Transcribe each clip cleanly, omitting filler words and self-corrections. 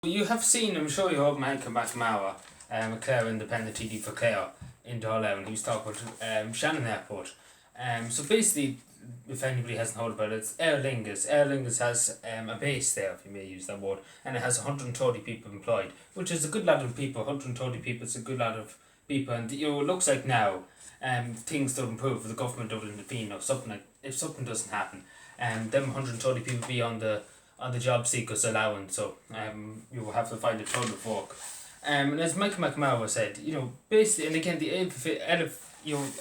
You have seen, I'm sure you have, Michael McNamara, Clare Independent TD for Clare in Darlow, he was talking about Shannon Airport. So basically, if anybody hasn't heard about it, it's Aer Lingus. Aer Lingus has a base there, if you may use that word, and it has 130 people employed, which is a good lot of people. 130 people, it's a good lot of people, and it looks like now things don't improve, the government don't intervene, or something like, if something doesn't happen, them 130 people be on the job seekers allowance, so you will have to find a ton of work. And as Michael McNamara said, basically, and again,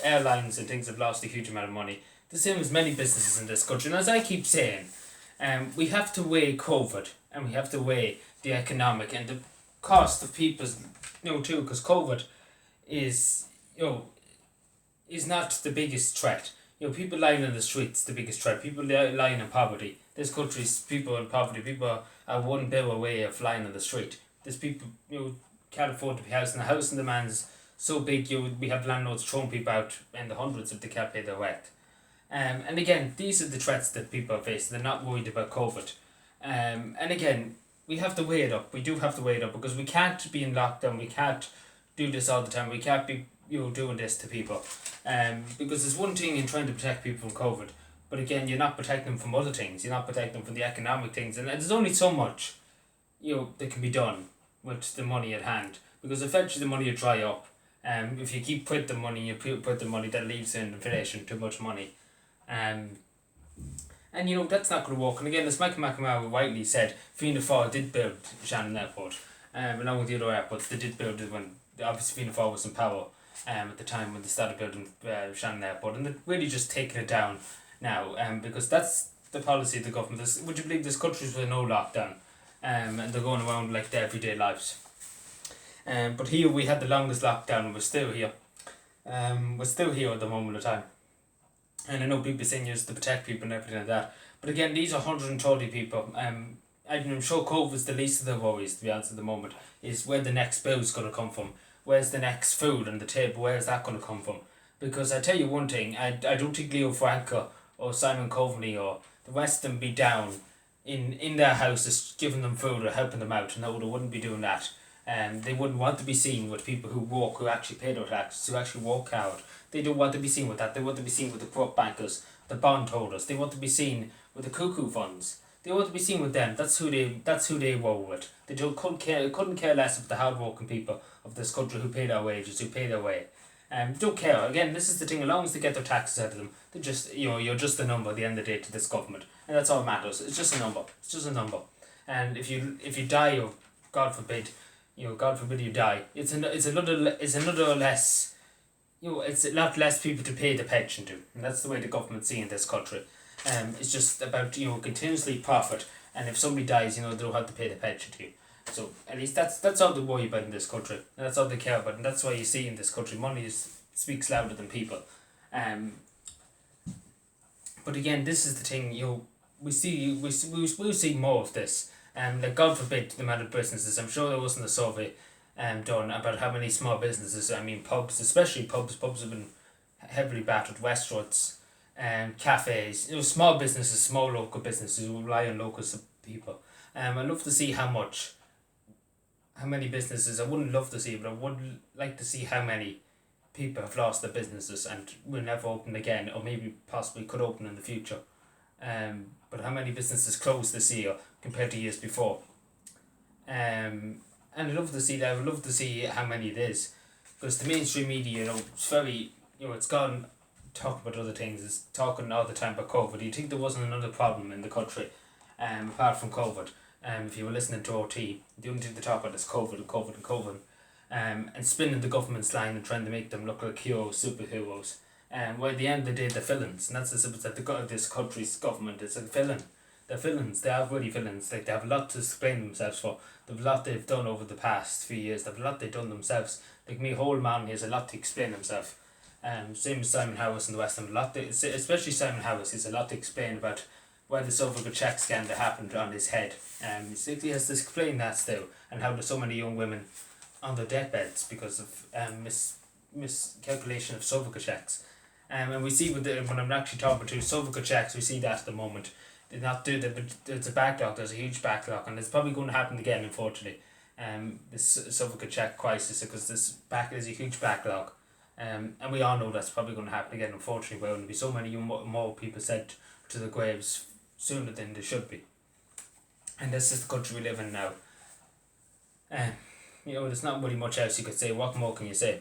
airlines and things have lost a huge amount of money, the same as many businesses in this country. And as I keep saying, we have to weigh COVID, and we have to weigh the economic and the cost of people's, too, because COVID is, is not the biggest threat. People lying in the streets, the biggest threat. People lying in poverty. This country's people in poverty. People are one bill away of lying in the street. There's people, can't afford to be housed. And the housing demand's so big, we have landlords throwing people out in the hundreds if they can't pay their rent. And again, these are the threats that people are facing. They're not worried about COVID. And again, we have to weigh it up. We do have to weigh it up, because we can't be in lockdown. We can't do this all the time. We can't be doing this to people. Because there's one thing in trying to protect people from COVID, but again, you're not protecting them from other things. You're not protecting them from the economic things, and there's only so much that can be done with the money at hand, because eventually the money will dry up. If you keep put the money, the money, that leaves in inflation, too much money. And that's not going to work. And again, as Michael McNamara rightly said, Fianna Fáil did build Shannon Airport, along with the other airports. They did build it when obviously Fianna Fáil was in power at the time when they started building Shannon Airport, and they're really just taking it down now, because that's the policy of the government. Would you believe there's countries with no lockdown, and they're going around like their everyday lives. But here we had the longest lockdown, and we're still here. We're still here at the moment of time. And I know people saying it's to protect people and everything like that. But again, these are 130 people. I'm sure COVID's the least of their worries, to be honest, at the moment, is where the next bill's going to come from. Where's the next food on the table? Where's that going to come from? Because I tell you one thing, I don't think Leo Franco or Simon Coveney or the rest of them be down in their houses giving them food or helping them out. No, they wouldn't be doing that. They wouldn't want to be seen with people who work, who actually pay their taxes, who actually work hard. They don't want to be seen with that. They want to be seen with the corrupt bankers, the bondholders. They want to be seen with the cuckoo funds. They want to be seen with them. That's who they roll with. They couldn't care less of the hard-working people of this country who pay their wages, who pay their way. Don't care. Again, this is the thing. As long as they get their taxes out of them, they just you're just a number at the end of the day to this government, and that's all that matters. It's just a number. It's just a number. And if you die, or God forbid you die, it's another less. It's a lot less people to pay the pension to, and that's the way the government's seeing this country. It's just about continuously profit, and if somebody dies, they don't have to pay the pension to you. So at least that's all they worry about in this country, and that's all they care about, and that's why you see in this country money speaks louder than people. But again, this is the thing. We'll see more of this. Like God forbid the amount of businesses. I'm sure there wasn't a survey done about how many small businesses. I mean, pubs, especially pubs. Pubs have been heavily battered. Restaurants, cafes. Small businesses, small local businesses who rely on local people. I'd love to see how many businesses. I wouldn't love to see, but I would like to see how many people have lost their businesses and will never open again, or maybe possibly could open in the future. But how many businesses closed this year compared to years before? And I'd love to see that. I'd love to see how many it is, because the mainstream media, it's very, it's gone talk about other things. It's talking all the time about COVID. You'd think there wasn't another problem in the country, apart from COVID. If you were listening to RT, the only thing they talk about is COVID and COVID and COVID. And spinning the government's line and trying to make them look like heroes, superheroes. Well, at the end of the day, they're villains, and that's the simple that this country's government is a villain. They're villains. They are really villains. Like, they have a lot to explain themselves for. They have a lot they've done over the past few years. They have a lot they've done themselves. Like me, whole man, he has a lot to explain himself. Same as Simon Harris in the West Ham. Especially Simon Harris, he has a lot to explain about why the Silver check scandal happened on his head. He has to explain that still, and how there's so many young women on their deathbeds because of miscalculation of Silver checks. And we see when I'm actually talking to Silver checks, we see that at the moment. did not do that, but there's a backlog. There's a huge backlog, and it's probably going to happen again, unfortunately. This Suffolk crisis, because there's a huge backlog, and we all know that's probably going to happen again. Unfortunately, there will be so many more people sent to the graves sooner than there should be, and this is the country we live in now. There's not really much else you could say. What more can you say?